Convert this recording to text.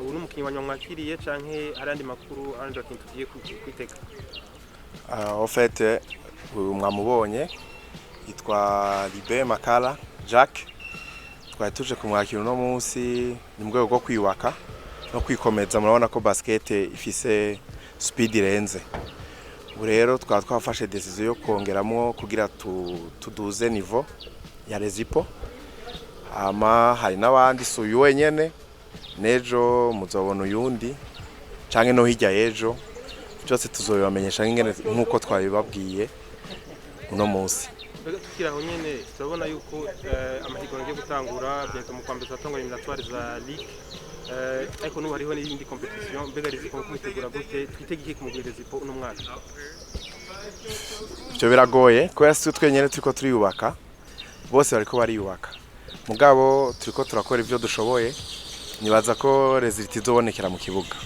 ubu n'umukinyi wa nyamwakiriye canke arandi makuru arandi bakintu tugiye kwitega. En fait mwamubonye yitwa Libe Makala Jack, twari tuje kumwakira uno munsi ni mu rwego rwo kwiyubaka no kwikomeza. Murabona ko basket ifise speed irenze, ubu rero twafashe decision yo kongeramo kugira tuduze niveau ya Rezipo. Ama hari n'abandi si uyu wenyene, nejo muzobona uyundi canke no hirya yejo, byose tuzobibamenyesha nk'uko twabibabwiye uno munsi. Tukiraho nyene turabona yuko amahiganwa agiye gutangura bientôt mu kwambere zatangura eliminatoire za ligue, ariko n'ubu hariho n'indi competition. Mbega Rezipo kumutegura gute, twitegeke kumugirira Rezipo uno mwaka? Byo biragoye kubera si twenyene turiko turiyubaka, bose bariko bariyubaka, mugabo turiko turakora ivyo dushoboye. Nibaza ko result izobonekera mu kibuga.